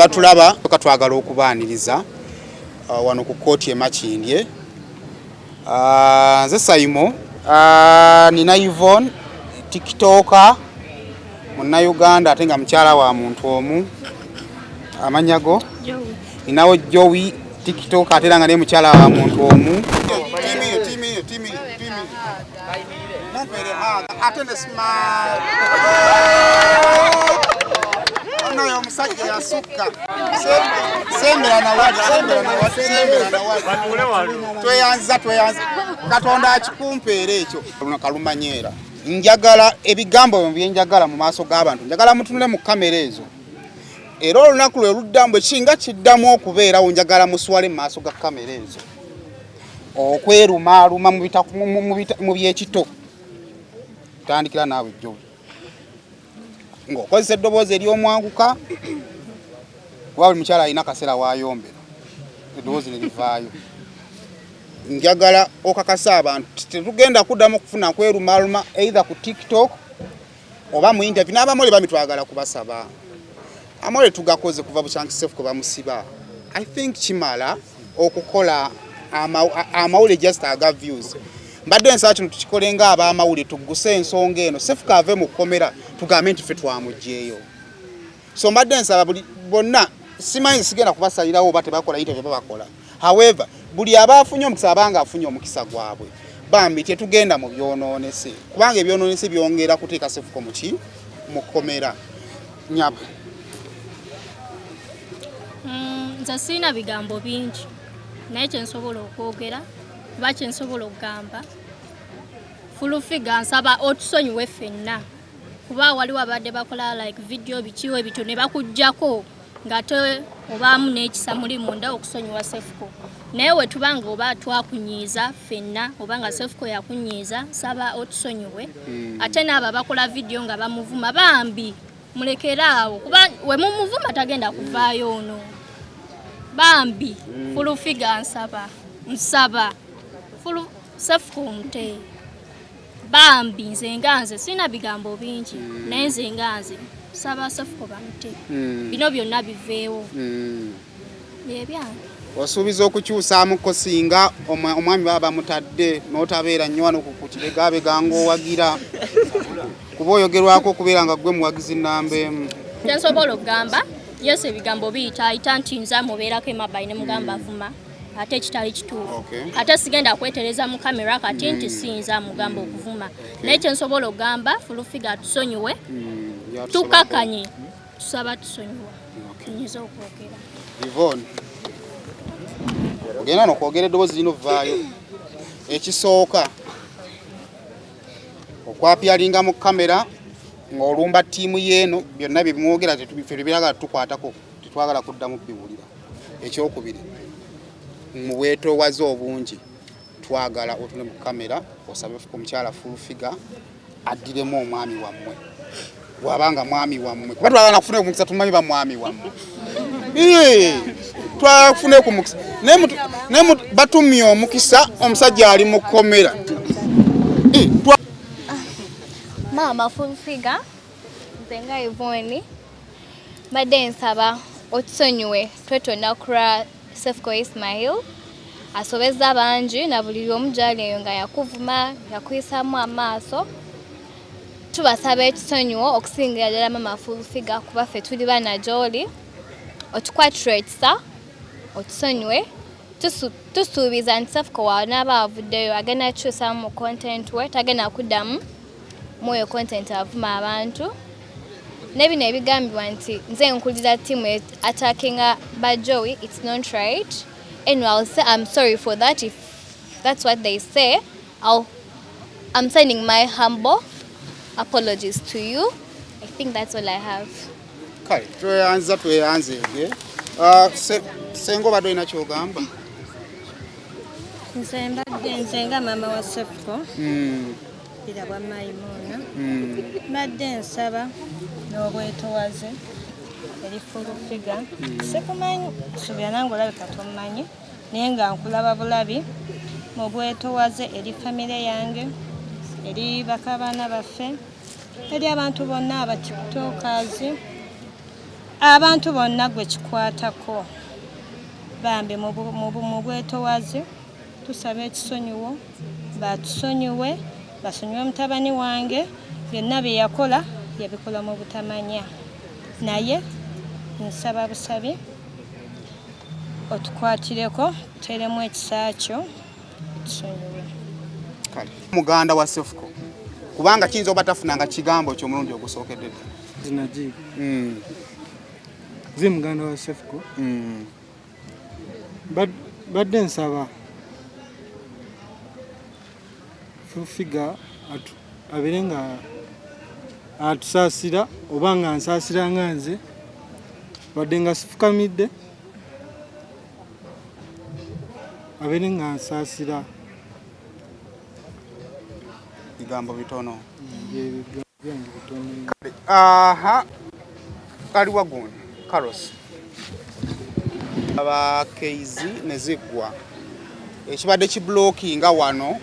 abatulaba twagala okubaaniriza wano ku Kookie Makindye. Nze Sayimo, nina Yvonne TikToker Munnayuganda ate nga mukyala wa muntu omu. Amanyago ninawo Joey TikToker ate nga ne mukyala wa muntu omu. Ono omusajja yasukka sembera na wadi tweyanza Katonda akikumpeera ekyo kalumanyeera. Njagala ebigambo byenjagala mu maaso g'abantu njagala mutunule mu kamera ezo era olunaku lwe luddambu ekinga kiddamu okubeerawo njagala muswale mu maaso ga kamera ezo okwerumaaluma mu byekito. Tandikira naawe jjo ng'okozesa eddoboozi ery'omwanguka kuba buli mukyala alina akaseera waayombera eddoboozi ne livaayo. Njagala okakasa abantu tetugenda kuddamu okufuna kwerumaaluma either ku TikTok oba mu interview. N'abamole bami twagala kubasaba amole tugakoze kuva buchankisefu ko bamusiba. I think kimala okukola amawule just aga views. Mbadde nsaba kino tukikolenga ab'amawule tugguse ensonga eno sefuka ave mu kkomera tugambe nti ffe twamugyeyo. So mbadde nsaba bonna simanyi sigenda kubasalirawo oba tebakola interview babakola. However, buli abafunye omukisa abanga afunye omukisa gwabwe bambi tetugenda mu byonoonese kubanga ebyonoonese byongera kuteeka sefuko mu kkomera. Nyaba nze sirina bigambo bingi naye kyensobola okwogera kuba kyensobola okugamba fulufiga nsaba otusonyiwe ffenna kuba waliwo abadde bakola like video bikiwe bito ne bakuggyako ngate obaamu n'ekisa muli munda okusonyiwa sefuko naye we tubanga oba twakunyiiza ffenna obanga sefuko yakunyiiza nsaba otusonyiwe ate n'abo bakola video nga bamuvuma bambi mulekeraawo kuba we mumuvuma tagenda kuvaayo ono bambi fulufiga nsaba fulu sefuko mute bambi nze nganze sina bigambo bingi naye nze nganze saba sefuko bamute bino byonna biveewo byebyange. Wasuubiza okukyusaamuko singa omwami baba mutadde n'otabeera nnyo wano ku kibegabega ng'owagira kuba oyogerwako okubeera nga gwe muwagizi nnamba emu. Kyensobola okugamba yese ebigambo biyita nti nza mubeerako emabayi ne mugamba avuma ate kitali kituufu. Ate sigenda kwetereza mu kamera kati nti sinza mugamba okuvuma naye kyensobola okugamba fulufiga tusonyiwe tukakanye tusaba tusonyiwa nyinza okwogera. Yvonne ogenda n'okwogera eddoboozi lino vaayo. Ekisooka okwapyalinga mu kamera ng'olumba ttiimu y'eno byonna bye bimwogera ffe tebiragala tukwatako tetwagala kuddamu biwulira. Ekyokubiri mu bwetoowaze obungi twagala otune mu kamera osabe omukyala fulufiga addiremu omwami wammwe bw'abanga mwami wammwe kuba twagala kufuna omukisa tumanyi ba mwami wammwe twafune ku mukisa naye batumye omukisa omusajja ali mu kkomera. Mama fulufiga nze nga Yvonne mbadde nsaba otusonyiwe twetonna kura Sefuko Ismail asobeza bangi na buli omu gyali eyo nga yakuvuma yakuyisaamu amaaso. Tubasaba ekisonyiwo okusingira ddala mama fulufiga kuba ffe tuli baana gy'oli otukwatireta otusonyiwe tusuubiza nti Sefuko wanaaba avuddeyo agenda kukyusaamu mu content we tagenda kuddamu mwoyo content avuma abantu. Nebino ebigambibwa nti nze nkulira timu attackinga ba Joey, it's not right. Anyway, I'll say I'm sorry for that if that's what they say. I'm sending my humble apologies to you. I think that's all I have. Kale, tweyanze. Sengo bado ina kyogamba. Nze nga mama wa Sefuko. Ira bwa Maimuna. Mbadde nsaba n'obwetoowaze eri fulufiga. Sikumanyi subira nange olabika tomanyi naye nga nkulaba bulabi mu bwetoowaze eri famire yange eri bakabaana baffe eri abantu bonna aba tiktokers abantu bonna gwe kikwatako bambi mu bwetowaze tusaba ekisonyiwo batusonyiwe basonyiwe mutabani wange byonna bye yakola yabikola mu butamanya naye nsaba busabi otukwatireko teremu ekisa kyo tusonyiwe muganda wa Sefuko kubanga kiyinza oba tafunanga kigambo ky'omulundi ogusookedde zinaji zi muganda wa Sefuko badde nsaba fufiga abere nga atusaasira oba nga nsaasira nga nze wadde nga sifukamidde abere nga nsaasira bigambo bitono kaliwa gundi Carlos abakeizi neziggwa ekibadde kiblockinga wano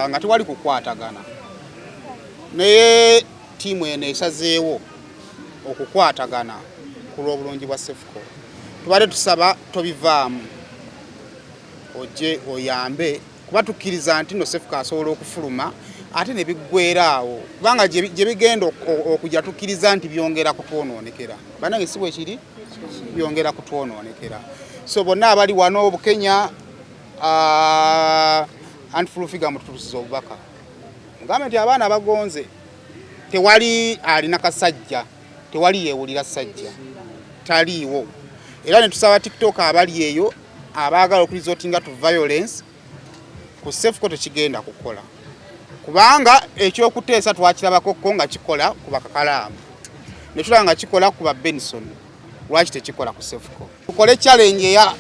nga tewali kukwatagana naye tiimu eno esazeewo okukwatagana ku lw'obulungi bwa Sefuko tubadde tusaba tobivaamu ojje oyambe kuba tukkiriza nti no Sefuko asobola okufuluma ate ne biggweeraawo kubanga gye bigenda okujja tukkiriza nti byongera kutwonoonekera bannange si bwe kiri byongera kutwonoonekera so bonna abali wano Bukenya antifulufiga mututusiza obubaka mugambe nti abaana bagonze tewali alina kasajja tewali yeewulira sajja taliiwo era ne tusaba TikTok abali eyo abaagala okurizootinga to violence ku Sefuko tekigenda kukola kubanga ekyokuteesa twakirabako nga kikola ku bakakalaamu ne tulaba nga kikola ku ba Benson lwaki tekikola ku Sefuko tukole challenge eya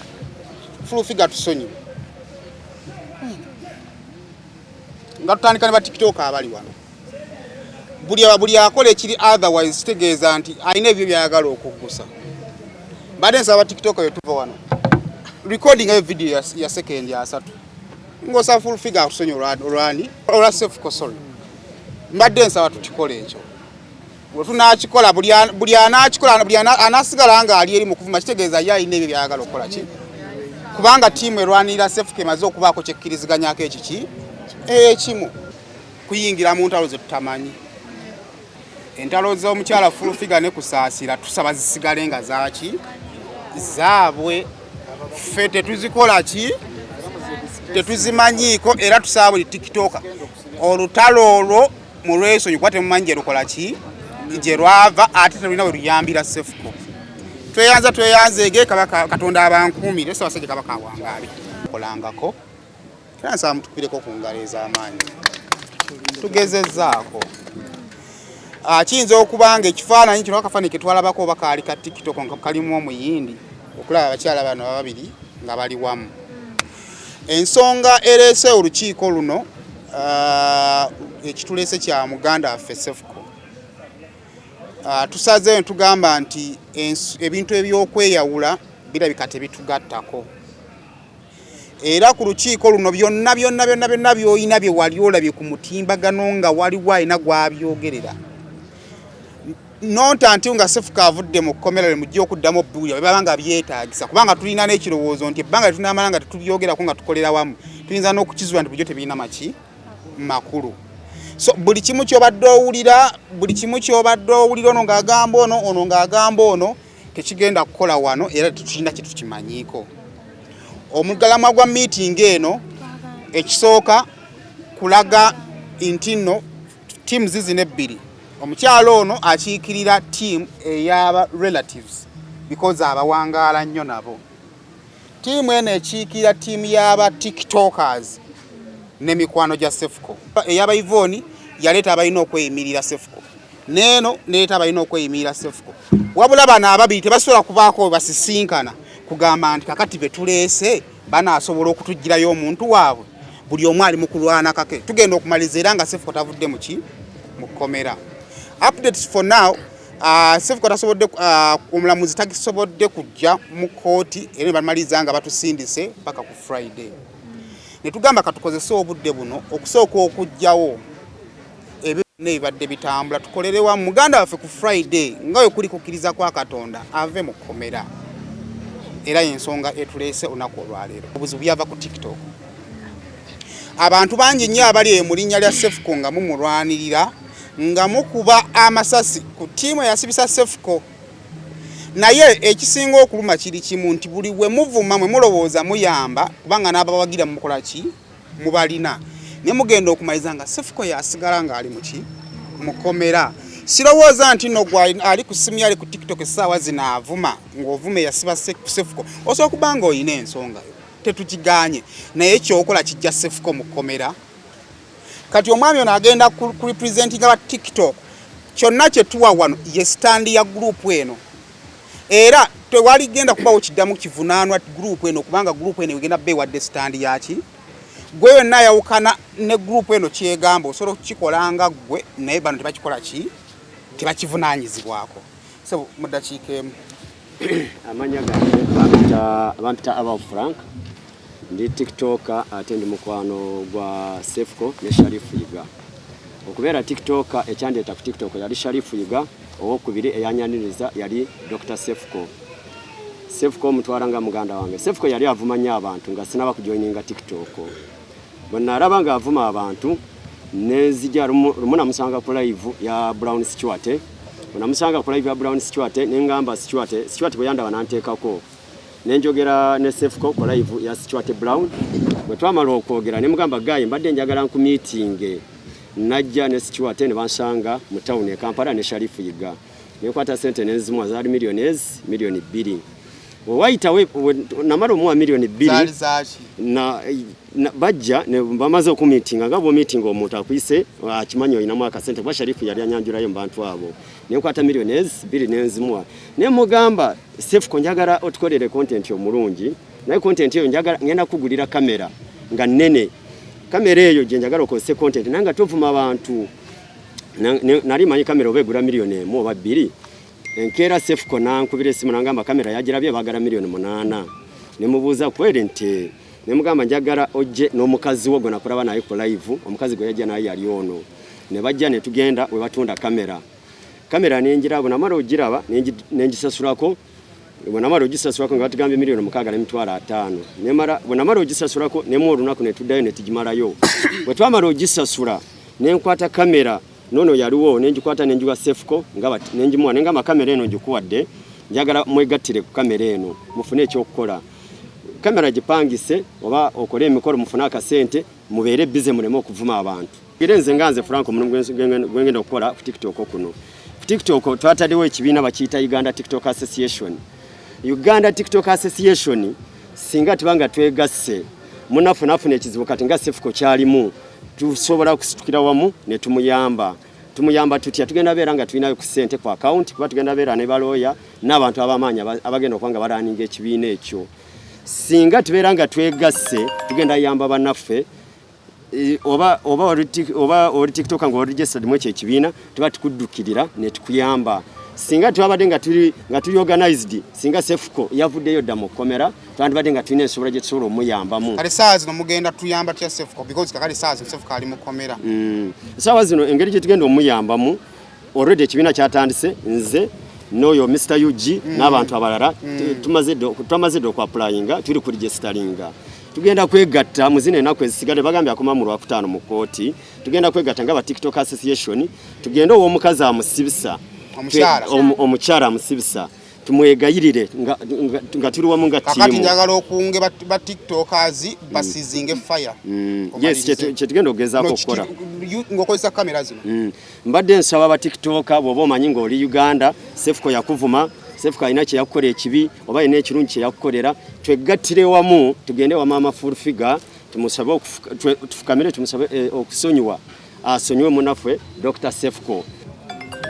fulufiga tusonyiwe nga tutandika ne ba TikTok abali wano buli akola ekiri otherwise kitegeeza nti alina ebyo byayagala okuggusa badde nsaba TikTok eyo tuva wano recording eyo video ya second ya 3 ngosa full figure akusonyo olwani olwa Sefuko sorry mbadde nsaba tukikole ekyo bwe tunakikola buli anakikola buli anasigala nga ali eri mu kuvuma kitegeeza ye alina ebyo byayagala okukola ki kubanga tiimu erwanirira Sefuko emaze okubaako kyekkiriziganyako ekiki ekimu kuyingira mu ntalo ze tutamanyi entalo z'omukyala full figure ne kusaasira tusaba zisigale nga zaaki zaabwe ffe tetuzikola ki tetuzimanyiiko era tusaba buli TikTok olutalo olwo mu lwesonyi kuba temumanyi gye lukola ki gye lwava ate telulina we luyambira Sefuko tweyanzeege Katonda abankuumire so basajja kabaka awangaale kolangako era nsaba mutukireko ku ngalo ez'amaanyi tugezezzaako kiyinza okubanga ekifaananyi kino akafaananyi ke twalabako oba kaali ka TikTok nga kalimu omuyindi okulaba abakyala bano babiri nga bali wamu ensonga ereese olukiiko luno ekituleese kya muganda waffe Sefuko tusazeeyo ne tugamba nti ebintu ebyokweyawula birabika tebitugattako era ku lukiiko luno byonna by'olina bye wali olabye ku mutimbagano nga waliwo alina gw'abyogerera nonta nti nga Sefuko avudde mu kkomera lye mujja okuddamu obbuulira bwe banga byetaagisa kubanga tulina n'ekirowoozo nti ebbanga lye tunaamala nga tetubyogerako nga tukolera wamu tuyinza n'okukizula nti bulijjo tebirina makulu so buli kimu ky'obadde owulira ono ng'agamba ono ng'agamba ono tekigenda kukola wano era tetulina kye tukimanyiiko omugalamwa gwa meeting eno ekisooka kulaga nti nno teams zino ebbiri omukyalo ono akiikirira team ey'aba relatives because abawangaala nnyo nabo tiimu eno ekiikirira team y'aba TikTokers n'emikwano gya Sefuko ey'aba Ivoni yaleeta abalina okweyimirira Sefuko neeno neeta abalina okweyimirira Sefuko wabula bano ababiri tebasobola kubaako basisinkana kugamba nti kakati betuleese banaasobola okutugirayo omuntu waabwe buli omu ali mu kulwana kake tugenda okumaliriza era nga Sefuko tavudde mu kkomera updates for now Sefuko tasobodde omulamuzi takisobodde kujja mu kooti era bamaliriza nga batusindise paka ku Friday ne tugamba katukozese obudde buno okusooka okujjawo Nebadde bitambula tukolerewa muganda waffe ku Friday ngawe kuli kukiriza kwa Katonda ave mu komera. Era ensonga etulese onako olwaleero. Obuzibu byava ku TikTok. Abantu bangi nnyo abali mu linnya lya Sefco nga mumulwanirira nga mukuba amasasi ku tiimu yasibisa Sefco. Naye ekisinga okuluma kiri kimu nti buli we muvuma mwe mulowooza muyamba kubanga n'abawagira mukola ki mubalina. Ne mugenda okumaliza nga Sefco yasigala nga ali muki mukomera. Sirowooza nti no gwa ali ku simu yali ku TikTok essaawa zino avuma ng'ovume yasiba Sefco. Osobola kubanga oyina ensonga tetukiganye naye ekyokola kijja Sefco mukomera. Kati omwami ono agenda ku representinga ba TikTok. Kyonna kye tuwa wano ye stand ya group eno. Era tewali genda kubawo kiddamu kivunaanwa group eno kubanga group eno egenda beewadde stand yaki. Gwe wenna yawukana ne group eno kyegamba osobola okukikolanga gwe naye bano tebakikola ki tebakivunaanyizibwako. So mu ddakiika emu. Amanya gange bampita aba Frank ndi TikToker ate ndi mukwano gwa Sefco ne Sharifu Yiga. Okubeera TikToker ekyandeeta ku TikTok yali Sharifu Yiga, owokubiri eyanyaniriza yali Dr. Sefco. Sefco mutwalanga muganda wange. Sefco yali avuma nnyo abantu nga sinaba kujoininga TikTok. Bonna araba nga avuma abantu nezija rumuna musanga ku live ya Brown Stewart. Bonna musanga ku live ya Brown Stewart nengamba Stewart bwe yanda bananteekako. Nenjogera ne Sefco ku live ya Stewart Brown. Bwe twamala okwogera ne mugamba gayi mbadde njagala nku meeting. Najja ne Stewart ne bansanga mu town e Kampala ne Sharifu Yiga. Nekwata sente nezimwa zaali milioni 2. Waita we namaro mu milioni 2 na bajja ne bamaze oku meeting nga bo meeting omuntu akwise akimanyo ina mwaka sente kwa Sharifu yali anyanjurayo mbantu abo nekwata milioni 2 nenzimwa ne mugamba Sefco njagala otukolere content yo mulungi naye content yo njagala ngenda kugulira kamera nga nene kamera eyo je njagala okose content nanga tovuma abantu nali manyi kamera obegura milioni 1 oba 2 enkera Sefco nankubire simu nangamba kamera yagirabye bagala milioni 8 nemubuuza kwere nti nemugamba njagala ojje n'omukazi wo gona kuraba naye ku live omukazi gwe yajja naye yali ono ne bajja ne tugenda we batunda kamera nenjirabo namara ogiraba nengisasurako bonamara ogisasurako nga batugambye milioni 6 n'emitwalo 5 nemara bonamara ogisasurako nemu olunaku ne tuddayo ne tugimalayo bwe twamara ogisasura nenkwata kamera nono yaliwo nenjikwata nenjuwa Sefco ngabati nenjimwa nengama kamera eno njikuwadde njagala mwegattire ku kamera eno mufune ekyokukola kamera gipangise oba okole emikolo mufuna akasente mubeere bize mulemo okuvuma abantu girenze nganze Franco gwengenda okukola ku TikTok kuno ku TikTok twataliwo ekibiina bakiyita Uganda TikTok Association singa tubanga twegasse munafuna ekizibu kati nga Sefco kyalimu tusobola kusitukira wamu ne tumuyamba tutya tugenda beera nga tulinayo ku sente ku account kuba tugenda beera ne baloya n'abantu abamanya abagenda okwanga balaninga ekibiina ekyo singa tubeera nga twegasse tugenda yamba bannaffe oba oli TikTok nga registered mu ekibiina tuba tukuddukirira ne tukuyamba singa twabadde nga tuli organized singa Sefco yavuddeyo dda mu komera twandibadde nga tulina ensobola gye tusobola omuyambamu kale saawa zino mugenda tuyamba tya Sefco because kakali saawa zino Sefco ali mu komera saawa zino engeri gye tugenda omuyambamu already ekibiina kyatandise nze n'oyo Mr. UG n'abantu abalala tumaze ddo okwapplyinga tuli ku registeringa tugenda kwegatta muzine ennaku ezisigale bagambye akoma mu Lwakutaano mu kooti tugenda kwegatta nga ba TikTok Association tugenda ow'omukazi amusibisa omukyala amusibisa tumwegayirire nga tuli wamu nga tiimu kakati njagala okunge ba TikTokers basizinge fire yes kyetugenda okugezaako okukola ng'okozesa kamera zino mbadde nsaba ba TikToker bw'oba omanyi ng'oli Uganda Sefco yakuvuma Sefco alina kye yakukola ekibi oba alina ekirungi kye yakukolera twegattire wamu tugende wa mama full figure tumusabe tufukamire tumusabe okusonyiwa asonyiwe munaffe Dr. Sefco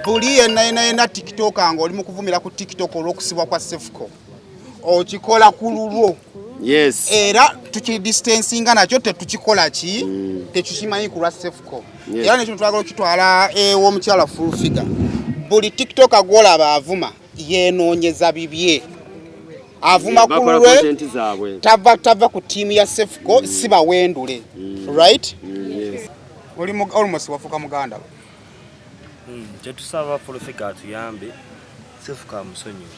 buli yenna TikTok ng'oli mu kuvumira ku TikTok olw'okusibwa kwa Sefco okikola ku lulwo yes era tukidistancinga nakyo tetukikola ki tekikimanyi ku lwa Sefco era nekyo twagala okitwala w'omukyala full figure buli TikTok agolaba avuma yenoonyeza bibye avuma ku lulwe tava ku tiimu ya Sefco siba wendule right oli almost wafuka muganda Kyetusaba full figure atuyambe Sefuko amusonyiwe.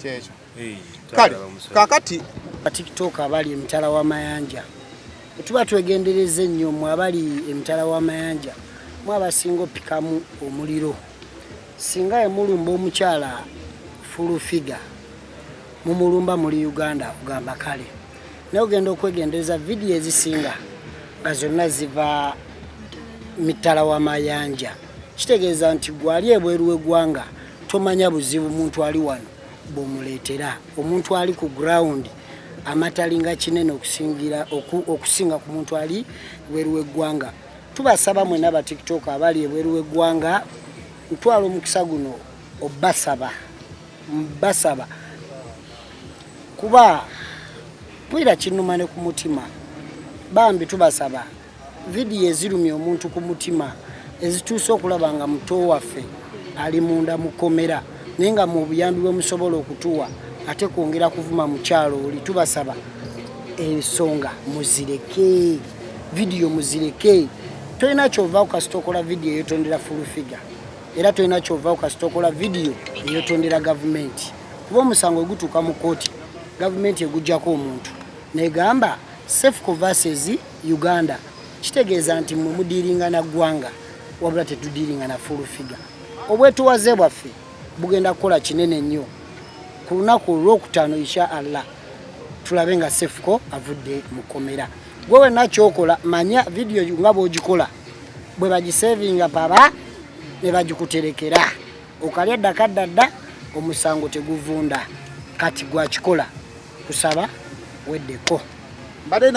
Kyekyo. Kale kakati TikTok abali emitala w'amayanja tuba twegendereze nnyo mu abali emitala w'amayanja mu abasinga oppikamu omuliro singa emulumba omukyala full figure mu mulumba muri Uganda ogamba kale naye ogenda okwegendereza vidiyo ezisinga nga zonna ziva mitala w'amayanja kitegeeza nti gwali ebweru w'eggwanga tomanya buzibu muntu ali wano bomuletera omuntu ali ku ground amatalinga kinene okusinga ku muntu ali ebweru w'eggwanga tubasaba mwena aba TikTok abali ebweru w'eggwanga ntwala omukisa guno Nebasaba kuba pwira kinumane ku mutima bambi tubasaba vidiyo ezirumya omuntu ku mutima ezituusa okulaba nga muto waffe ali munda mukomera naye nga mu buyambi bwe musobola okutuwa ate kwongera kuvuma mu kyalo oli tubasaba ensonga muzireke vidiyo muzireke tolina kyova ukasitokola vidiyo eyotondera full figure era tolina kyova ukasitokola vidiyo eyotondera gavumenti kuba omusango gutuuka mu kooti gavumenti egujjako omuntu negamba Sefuko versus Uganda kitegeeza nti mwe mudiringa na ggwanga wabula tetudiringa na full figure obwetuwaze bwaffe bugenda kukola kinene nnyo ku lunaku olwokutaano insha Allah tulabe nga Sefuko avudde mukomera gwewe nakyokola manya vidiyo nga bw'ogikola bwe bagisevinga baba ne bagikuterekera okalya ddakadda omusango teguvunda kati gwakikola kusaba weddeko mbadde